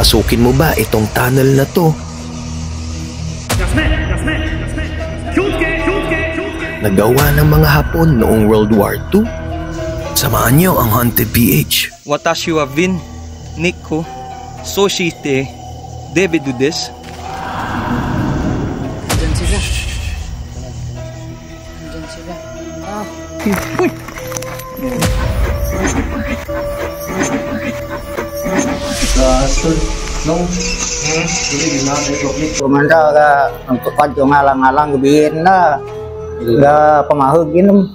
papasukin mo ba itong tunnel na to? Nagawa ng mga Hapon noong World War II. Samahan niyo ang Haunted PH. Watashi wa bin Nico Soshite David do this. Diyan sila. Diyan sila. Uy. Kumanda ka ang tukad yung alang-alang gabihin na ga pamahog inom.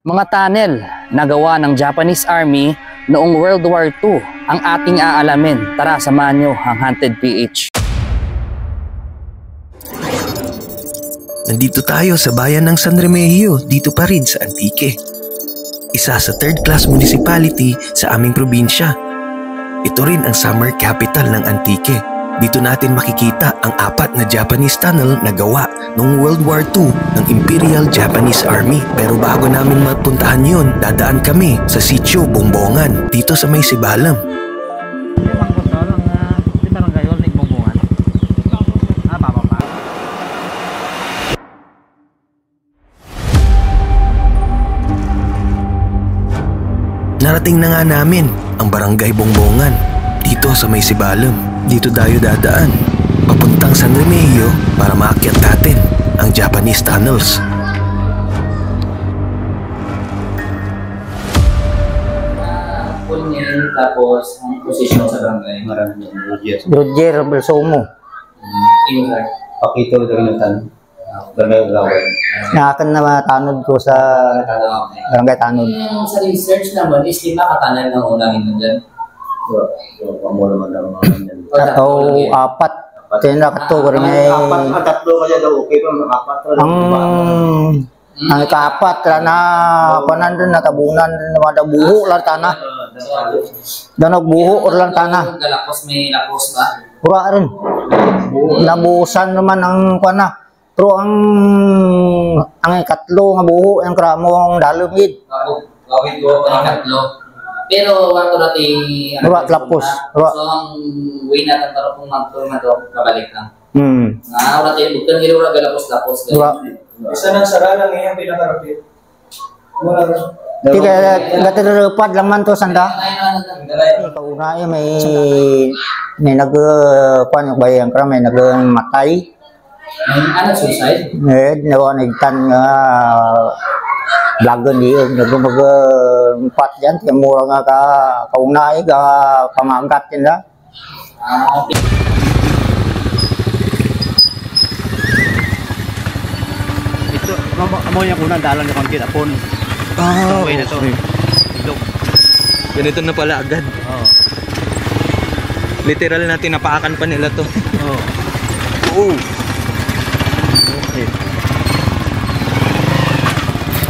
Mga tunnel na gawa ng Japanese Army noong World War II ang ating aalamin. Tara, samahan nyo ang Haunted PH. Nandito tayo sa bayan ng San Remigio, dito pa rin sa Antique. Isa sa third-class municipality sa aming probinsya. Ito rin ang summer capital ng Antique. Dito natin makikita ang 4 na Japanese tunnel na gawa noong World War II ng Imperial Japanese Army. Pero bago namin mapuntahan yun, dadaan kami sa Sitio Bongbongan, dito sa may Sibalam. Narating na nga namin ang Barangay Bongbongan dito sa may Sibalam. Dito tayo dadaan papuntang San Remigio para maakyat natin ang Japanese tunnels. Punyin, tapos ang posisyon sa barangay. Maraming Roger Belsomo. Ingat. Pakito ng tan. Barangay Ulawan. Nakakan na tanod ko sa Barangay Tanod. Yung sa research naman, is 5 katanan ng unangin nun dyan. Atau 4. Tenda kato ko rin ay... 4 kaya daw, okay pa, 4 ang ika-4 na panan din nakabunan din na ada buho lang tanah. Dan buho lang tanah. Galapos may lapos ba? Pura rin. Nabusan naman ang pana. Pero ang ikatlo nga buho ang kramo ang dalumid. Gawin ko pa ikatlo. Pero wato dati Pura lapos. So ang way na taro kung magtuloy na to kabalik lang. Ora tayo bukan hiro ora galapos-lapos. Isa ng saralan ngayon pinakarapit. Wala na. Tiga gaterupad laman to sanda. Kauna may nag kuan yung bayang kra may nagmatay. Ano suicide? Nawa nagtan nga lagon di nagumag empat yan yung mura nga ka kaunay ka pamangkat yan da. Ito, amo yung unang dalan yung kangkit apon. Okay na to. Ganito na pala agad. Literal na tinapaakan pa nila to.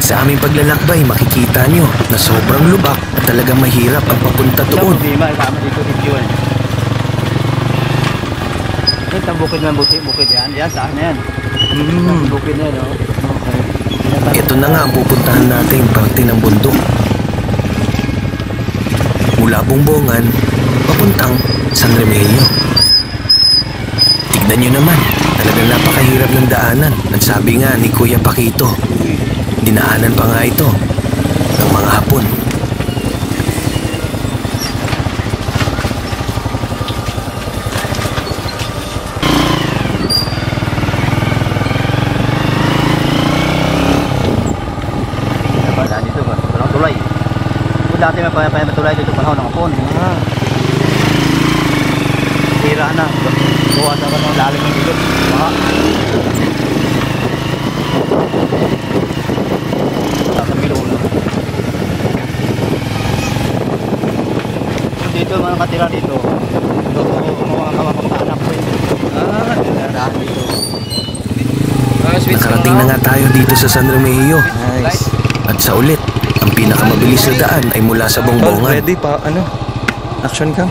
Sa aming paglalakbay, makikita nyo na sobrang lubak at talagang mahirap ang papunta doon. Ito bukid na bukid yan. Yan, saan yan? Bukid na yan, Ito na nga ang pupuntahan natin parte ng bundok. Mula Bongbongan, papuntang San Remigio. Tignan nyo naman, talagang napakahirap ng daanan. At sabi nga ni Kuya Pakito, dinaanan pa nga ito ng mga Hapon. Dito ba? Walang tulay. Kung dati may matulay dito panahon ng Hapon. Hira na. Gawa sa ng lalim ng ilog. Dito mga nakatira dito. Ito mga kamapagpanak po ito. Dito. Nakarating na nga tayo dito sa San Remigio. Nice. At sa ulit, ang pinakamabilis na daan ay mula sa Bongbongan. Ready pa, action cam.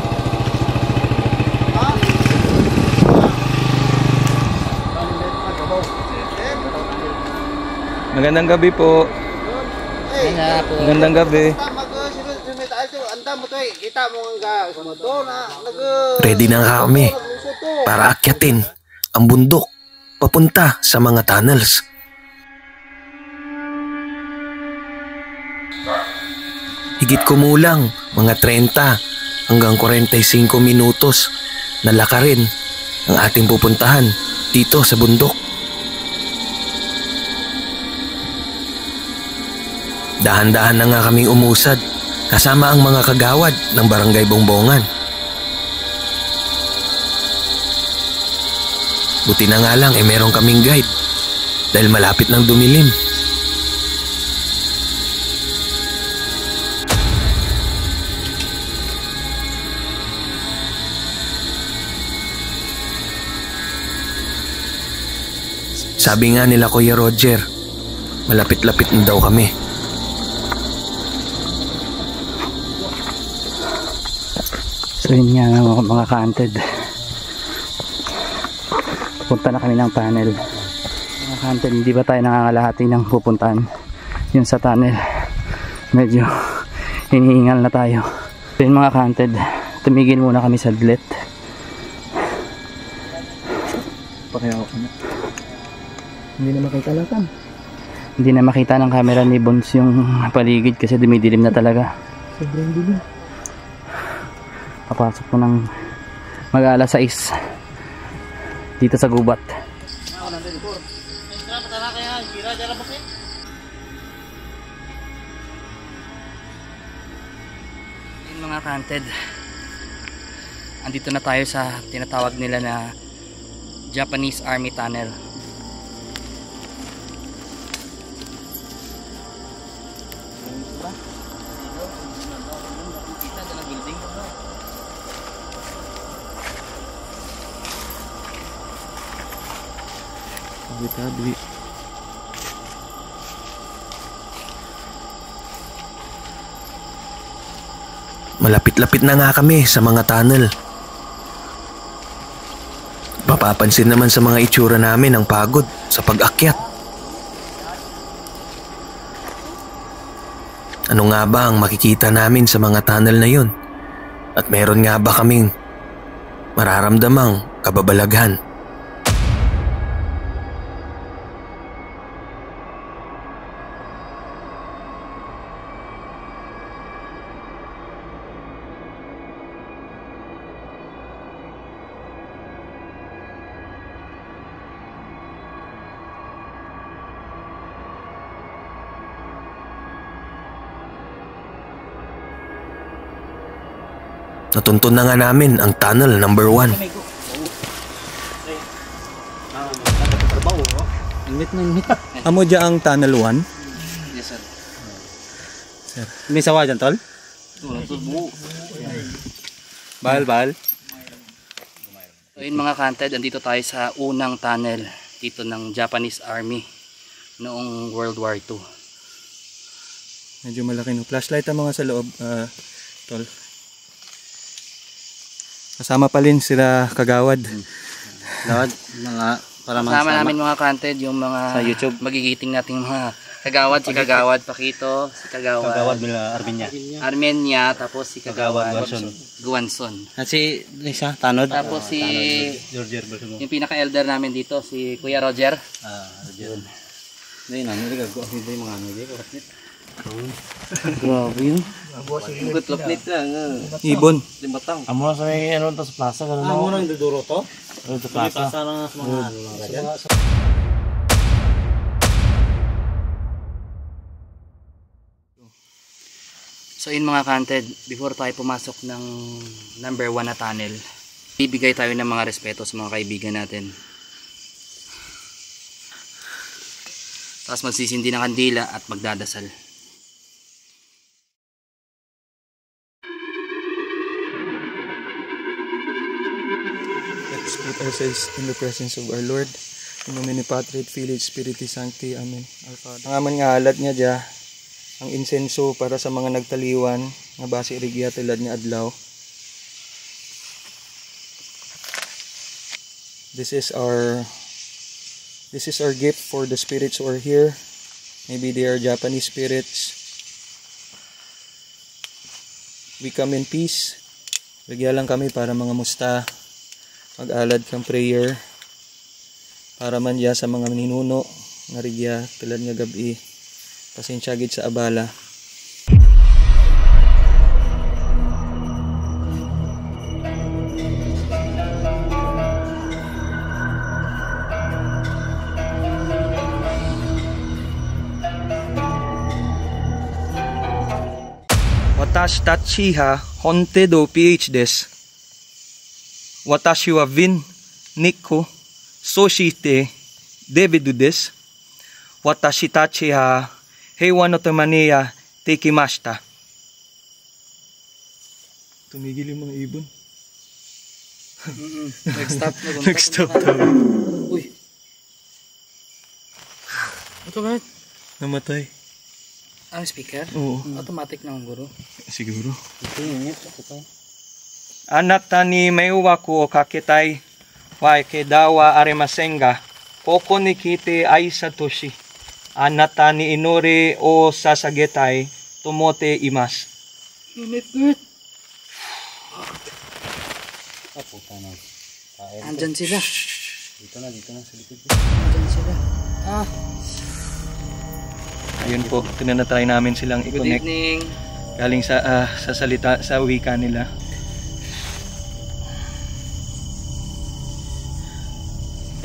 Magandang gabi po. Magandang gabi. Ready na nga kami para akyatin ang bundok papunta sa mga tunnels. Higit kumulang mga 30 hanggang 45 minutos na lakarin ang ating pupuntahan dito sa bundok. Dahan-dahan na nga kaming umusad kasama ang mga kagawad ng Barangay Bongbongan. Buti na nga lang meron kaming guide dahil malapit ng dumilim. Sabi nga nila Kuya Roger, malapit-lapit na daw kami. So yun nga mga ka-hunted. Pupunta na kami ng tunnel. Mga ka-hunted, hindi ba tayo nangangalahati ng pupuntahan? Yun sa tunnel. Medyo hinihingal na tayo. So yun mga ka-hunted, tumigil muna kami sa saglit. Pakiyaw ko na. Hindi na makita lang. Hindi na makita ng camera ni Bones yung paligid kasi dumidilim na talaga. Sobrang dilim. Papasok po ng mag-alas 6 dito sa gubat. Yun mga ka-hunted, andito na tayo sa tinatawag nila na Japanese Army Tunnel. Malapit-lapit na nga kami sa mga tunnel. Mapapansin naman sa mga itsura namin ang pagod sa pag-akyat. Ano nga ba ang makikita namin sa mga tunnel na yun? At meron nga ba kaming mararamdamang kababalaghan? Natuntun na nga namin ang tunnel number 1. Amo dyan ang tunnel 1? Yes sir. May sawa dyan, tol? Bahal. So yun mga ka-hunted, andito tayo sa unang tunnel dito ng Japanese Army noong World War II. Medyo malaki no. Flashlight ang mga sa loob, tol. Kasama pa rin sila kagawad. Lawad, mga para Kasama namin mga ka-hunted yung mga sa YouTube. magigiting nating mga kagawad, si Kagawad Pakito, si Kagawad nila Armenia. Armenia, tapos si Kagawad Guanson. Guanson. At si Lisa, Tanod. Tapos si Roger Balsumo. yung pinaka-elder namin dito, si Kuya Roger. Roger. Hindi na, hindi ko hindi mga ano dito. Grabe yun. Gutlopnit lang. Ibon. Limatang. Amo sa may ano to sa plaza ganun. Amo nang duduro to. Ano sa plaza? Plaza lang sa mga ano ganyan. So yun mga ka-hunted, before tayo pumasok ng number 1 na tunnel, bibigay tayo ng mga respeto sa mga kaibigan natin. Tapos magsisindi ng kandila at magdadasal. Let's put ourselves in the presence of our Lord. In nomine Patri et Filii et Spiritus Sancti. Amen. Our Father. Ang aman nga alat niya dya, ang insenso para sa mga nagtaliwan, nga base irigya tulad ni adlaw. This is our gift for the spirits who are here Maybe they are Japanese spirits. We come in peace. Bigyan lang kami para mga musta. Mag-alad kang prayer. Para man diya sa mga ninuno. Nga rigya, tulad nga gabi. Pasensya gid sa abala. Watashi tachi ha honte do PH desu. Watashi wa Vin Nikko Soshite David desu. Watashi tachi ha heiwa no tamane ya tekimashita. Tumigil yung mga ibon. Nag-stop na. Nag-stop tayo. Uy. Ito ba? Namatay. Ang speaker? Oo. Automatic na ang guro. Siguro. Ito yung ito. Anata ni meiwaku o kaketai wa kedawa aremasen ga koko ni kite aisa toshi. Anata ni inori o sasagetai tomote imasu. Lumipit. Andyan sila. Dito na sa likod. Andyan sila. Ayun po, tinanatry namin silang Good i-connect. evening. Galing sa salita, sa wika nila.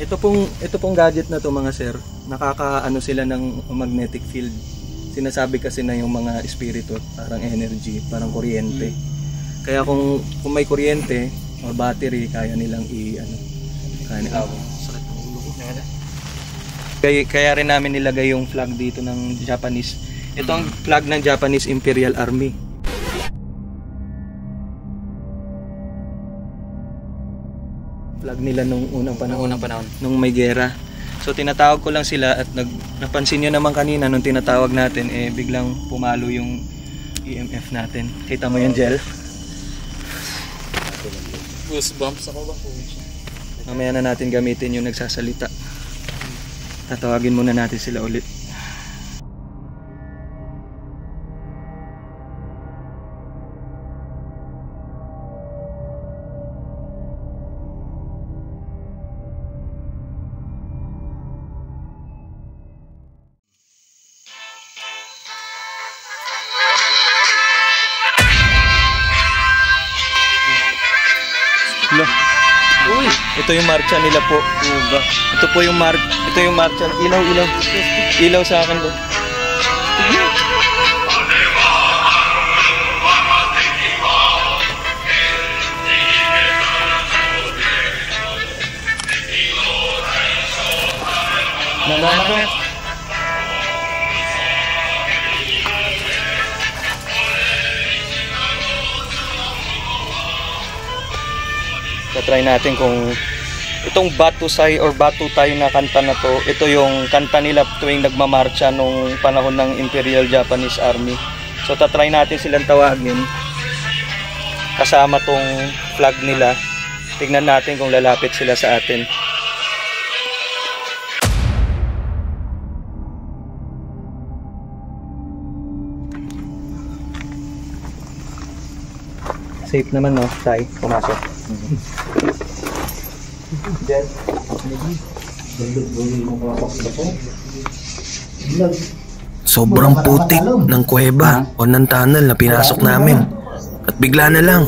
Ito pong gadget na to mga sir, nakakaano sila ng magnetic field. Sinasabi kasi na yung mga espiritu, parang energy, parang kuryente. Kaya kung may kuryente or battery, kaya nilang sakit ng ulo ko. Kaya rin namin nilagay yung flag dito ng Japanese. Ito ang flag ng Japanese Imperial Army. Flag nila nung unang panahon. Nung may gera. So tinatawag ko lang sila at napansin nyo naman kanina nung tinatawag natin, biglang pumalo yung EMF natin. Kita mo yung gel? Goosebumps ako ba? Mamaya na natin gamitin yung nagsasalita. Tatawagin muna natin sila ulit. Hello. Uy, ito yung marcha nila po. Ito po yung marcha. Ilaw sa akin doon. Try natin kung itong Batusay or Batutay na kanta na to, ito yung kanta nila tuwing nagmamarcha nung panahon ng Imperial Japanese Army. So tatry natin silang tawagin kasama tong flag nila. Tignan natin kung lalapit sila sa atin. Safe naman no, Tay, pumasok. Sobrang putik ng kuweba o ng tunnel na pinasok namin. At bigla na lang,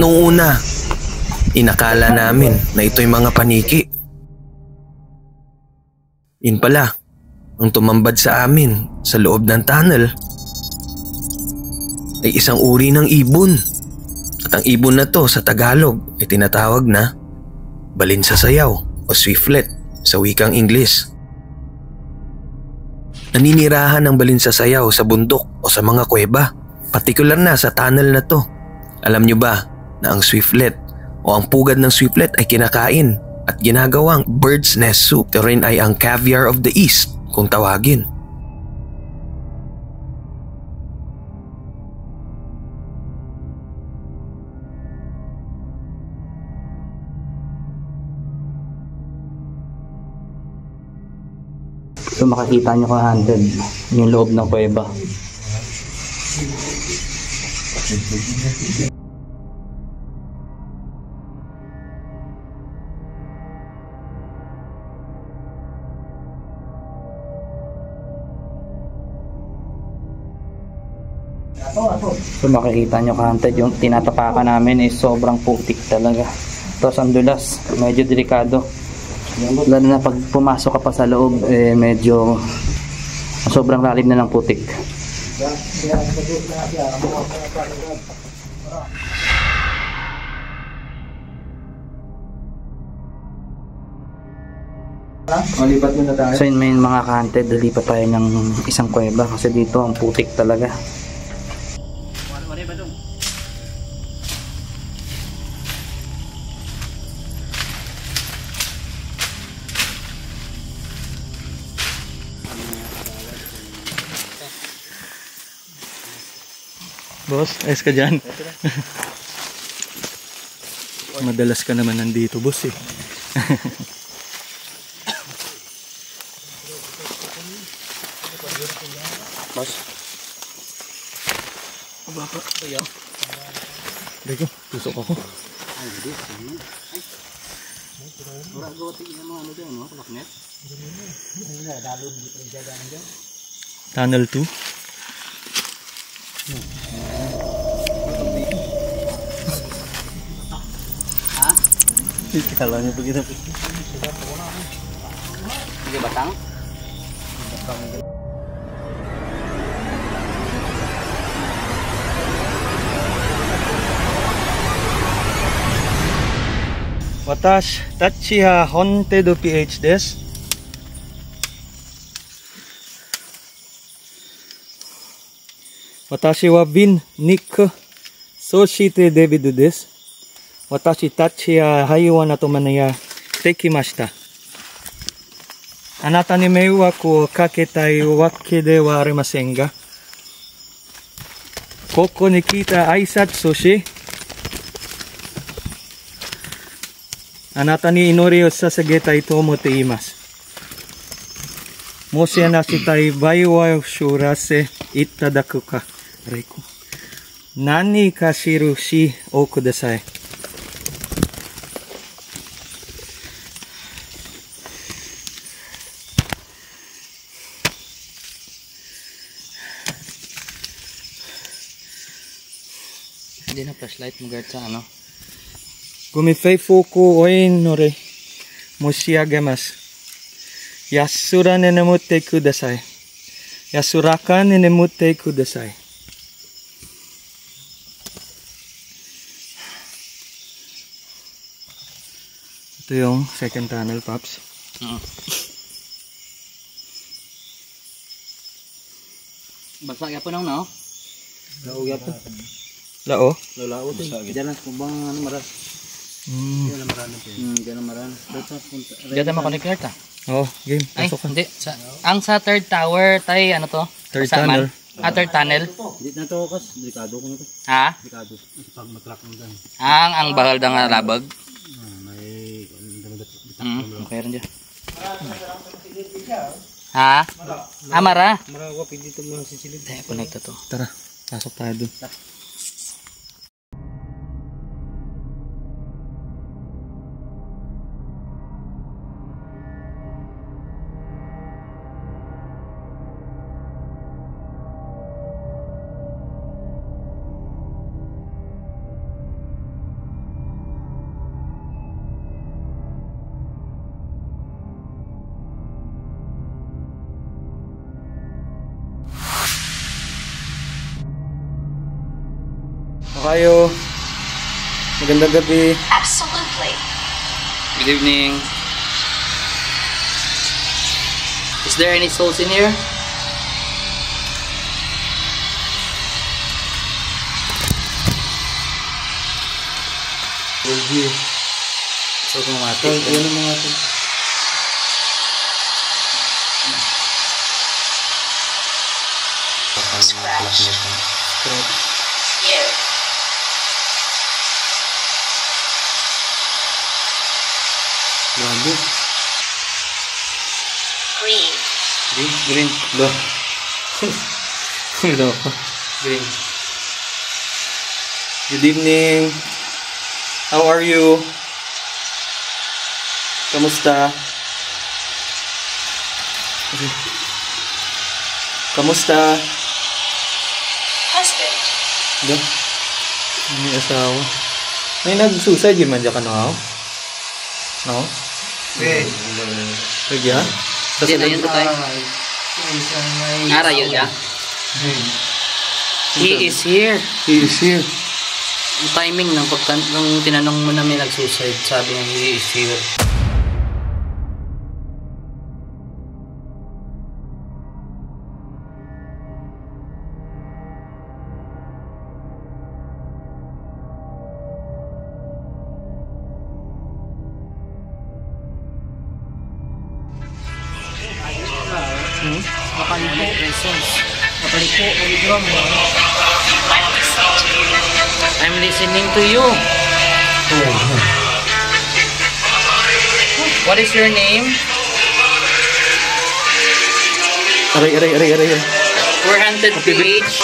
noong una, inakala namin na ito'y mga paniki. Yun pala, ang tumambad sa amin sa loob ng tunnel ay isang uri ng ibon. At ang ibon na to sa Tagalog ay tinatawag na balinsasayaw o swiftlet sa wikang Ingles. Naninirahan ng balinsasayaw sa bundok o sa mga kuweba, partikular na sa tunnel na to. Alam nyo ba na ang swiftlet o ang pugad ng swiftlet ay kinakain at ginagawang bird's nest soup. Ito rin ay ang caviar of the East kung tawagin. So makikita nyo ka-handed yung loob ng kuweba. So makikita nyo ka-handed yung tinatapakan namin is sobrang putik talaga. Tapos ang dulas, medyo delikado. Lalo na pag pumasok ka pa sa loob, medyo sobrang lalim na ng putik. Lipat muna tayo. So yun, may mga ka-hunted, lipat tayo ng isang kuweba kasi dito ang putik talaga. Boss, ayos ka dyan. Madalas ka naman nandito, boss eh. Boss. Baka, ayaw. Deko, tusok ako. Tunnel 2. Kalau niya begitu. Sige, batang? Watashi tachi ha haunted PH desu. Watashi wa bin Nick Soshite David desu. Watashi tachi ya haiwan atomane ya tekimashita. Anata ni meiwaku o kaketai wake de wa arimasen ga, koko ni kita aisatsu shi, anata ni inori o sasagetai to omote imasu. Moshi anashitai bai wa shurase itadaku ka. Reiko. Nani ka shiru shi o kudasai. Hindi na flashlight mo guard sa ano? Gumifei fuku oin nore moshiagemasu. Yasura ne nemute kudasai. Yasuraka ne nemute kudasai. Ito yung second tunnel, Pops. Basa ya po nang no? Lao yapo. Lao? Lao to. Diyan ko bang ano maras. Diyan maran to. Diyan maran. Diyan ma-connect ta. Oh, game. Pasok ka. Hindi. Ang sa third tower tay ano to? Third tunnel. Third tunnel. Hindi na to kas, delikado ko na to. Ha? Delikado. Pag matrak mo dan. Ang bahal da nga labag. May Okay rin dyan. Ha? Mara? Mara ko pwede to mga sisilid. Tayo connect to. Tara, pasok tayo dun. Kayo. Magandang gabi. Absolutely. Good evening. Is there any souls in here? So, kumatik. Yun ang mga ito. Grabe. Green. Ba? Loko. Green. Good evening. How are you? Kamusta? Kamusta? Husband. Ba? May asawa. May nag-suicide yun man dyan ka no? No? Lagi ha? Hindi na yun tayo. Arayo niya. He is here. He is here. Yung timing ng nung tinanong mo na may nag-suicide, sabi niya, he is here. I'm listening to you. What is your name? Aray. We're Haunted PH.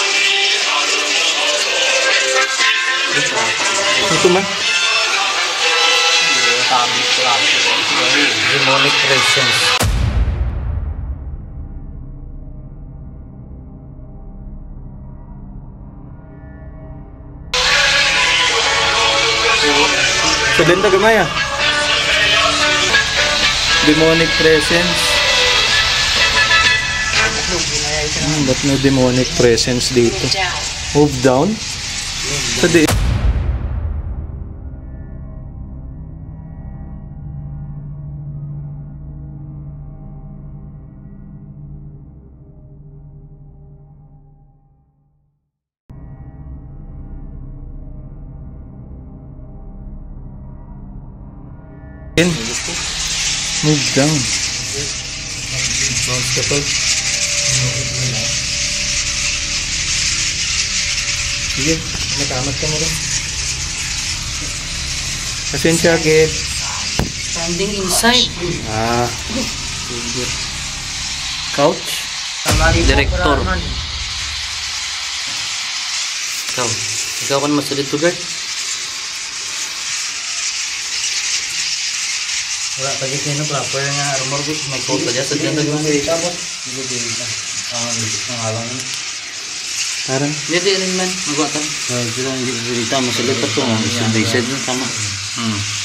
Ito man? Demonic presence. Sa lenta gamay ah. Demonic presence. Ba't may demonic presence dito? Move down? Sa di... Move down. Bounce ka pa. Sige, matamat ka mo rin. Pasensya, Ged. Standing inside. Couch? Director. Ikaw kan mas dito, guard. Wala pa dito yung proper nga armor boot. May coat pa dyan. Sa dyan tayo. Parang? Hindi rin man. Magwatan. Sila hindi dito masalit pa ito. Sunday na tama.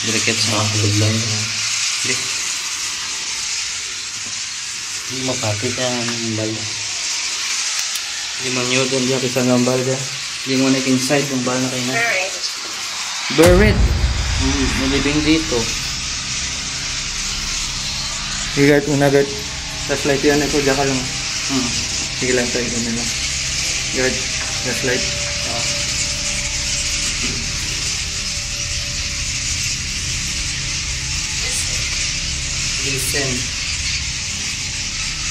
Direket sa mga lang. Hindi mapapit ang bal. Hindi man yun doon dyan kasi ang bal dyan. Hindi mo inside kung bal na kayo na. Buried. Nalibing dito. Sige, una guard. Flashlight yan. Ito, dyan ka lang. Sige lang tayo. Ano lang. Guard. Flashlight. Listen.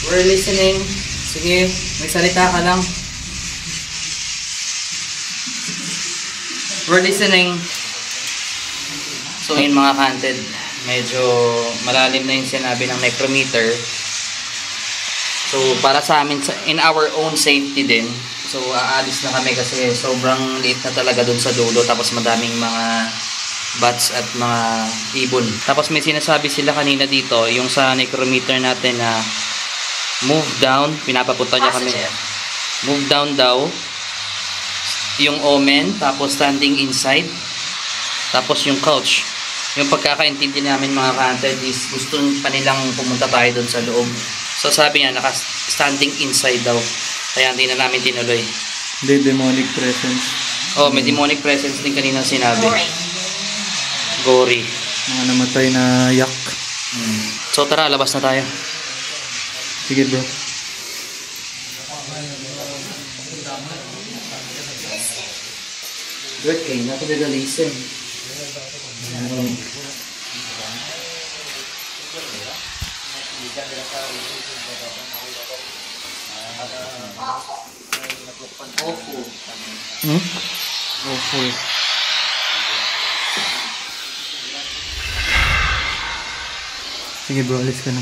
We're listening. Sige, magsalita ka lang. We're listening. So yun mga Haunted, medyo malalim na yung sinabi ng necrometer. So para sa amin, in our own safety din, so aalis na kami kasi sobrang liit na talaga dun sa dulo, tapos madaming mga bats at mga ibon. Tapos may sinasabi sila kanina dito, yung sa necrometer natin na move down, pinapapunta niya kami. Move down daw, yung omen, tapos standing inside, tapos yung couch. Yung pagkakaintindi namin mga Haunted is gusto pa nilang pumunta tayo doon sa loob. So sabi niya, naka-standing inside daw. Kaya hindi na namin tinuloy. Hindi, demonic presence. Oh, may demonic presence din kanina sinabi. Gory. Mga namatay na yak. So tara, labas na tayo. Sige bro. Good kayo, natin listen. Awful. Sige bro, alis ka na.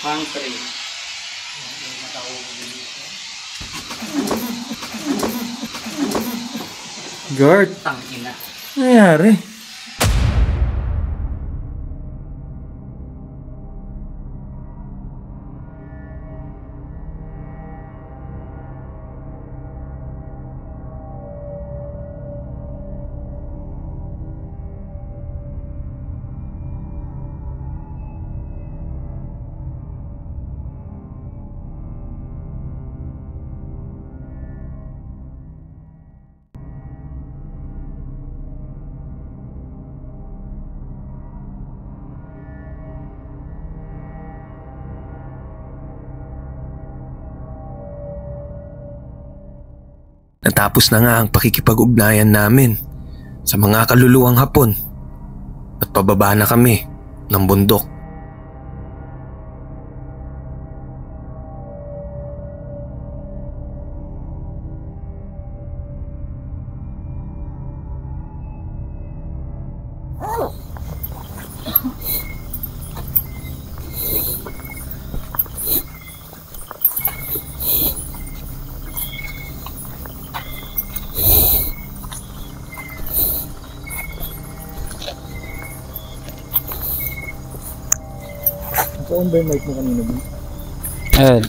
Pantry. Guard, Tangina. ano nangyari? Natapos na nga ang pakikipag-ugnayan namin sa mga kaluluwang Hapon at pababa na kami ng bundok. Saan ba yung mic mo kanina ba? Ayun.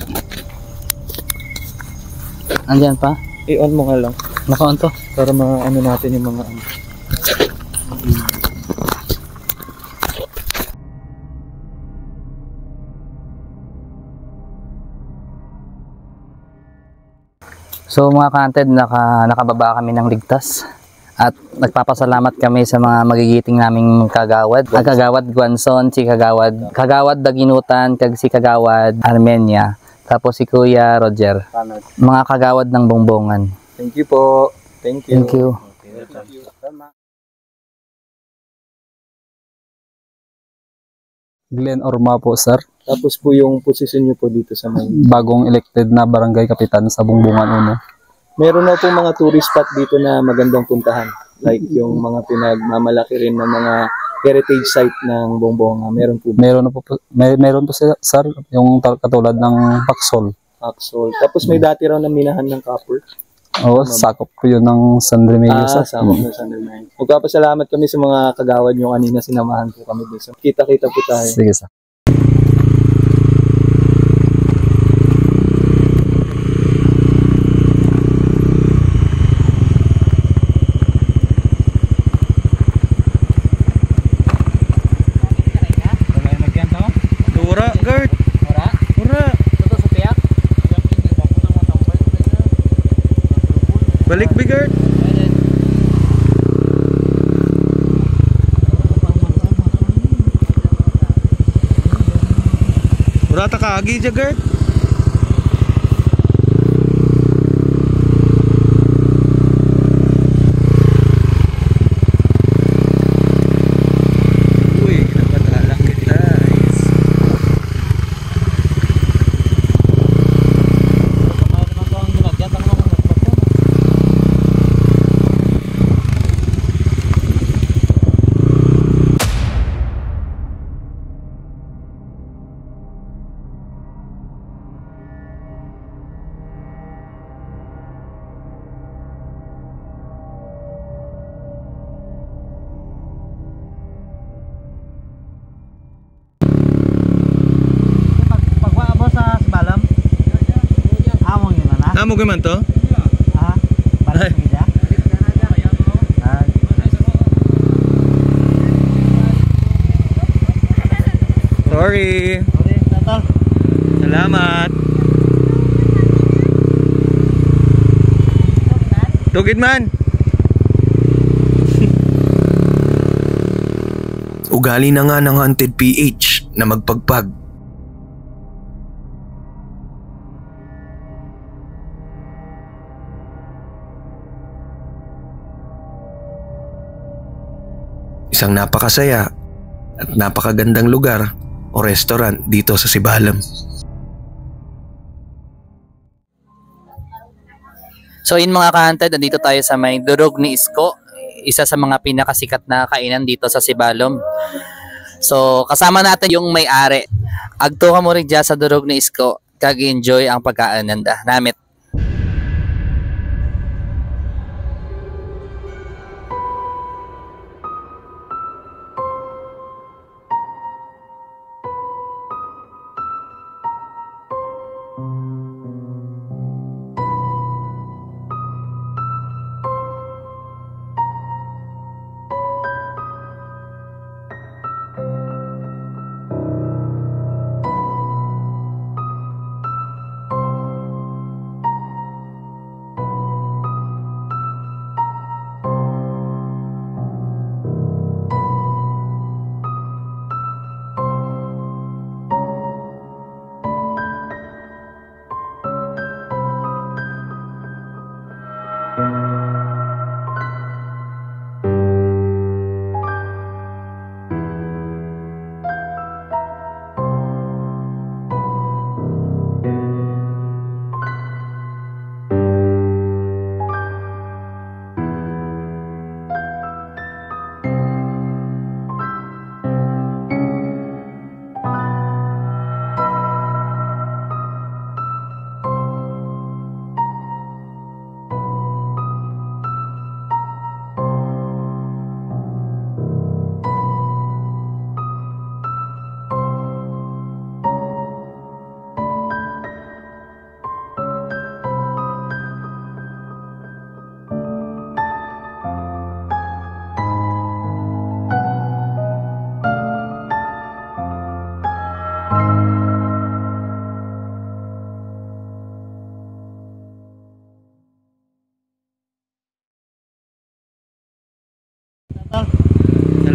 Andyan pa? I-on mo nga lang Naka-on to? para ano natin yung mga ano. So mga ka-hunted, nakababa kami ng ligtas. At nagpapasalamat kami sa mga magigiting naming kagawad. Ang kagawad Guanzon, si kagawad Daginutan, kag si kagawad Armenia. Tapos si Kuya Roger. Mga kagawad ng Bongbongan. Thank you po. Thank you. Thank you. Glenn Orma po, sir. Tapos po yung posisyon nyo po dito sa may... Bagong elected na barangay kapitan sa Bongbongan 1. Meron na po mga tourist spot dito na magandang puntahan. Like yung mga pinagmamalaki rin ng mga heritage site ng Bongbongan. Meron po. Meron po sir, yung katulad ng Paksol. Axol. Tapos may dati raw na minahan ng copper. Oo, sakop ko yun ng San Remedios, sir. Sakop ng San Remedios. Magpapasalamat kami sa mga kagawad nyo kanina. Sinamahan po kami dito. Kita-kita po tayo. Sige, sir. Dura, Gert. Dura. Balik, Bigert. Dura ta kaagi, Gert. Amo gaman to? Sorry. Salamat. Tugid man. Ugali na nga ng Hunted PH na magpagpag. Isang napakasaya at napakagandang lugar o restaurant dito sa Sibalom. So yun mga ka-hunted, nandito tayo sa may Durog ni Isko, isa sa mga pinakasikat na kainan dito sa Sibalom. So kasama natin yung may-ari. Agto ka mo rin dyan sa Durog ni Isko, kag-enjoy ang pagkaan namit.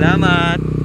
Salamat.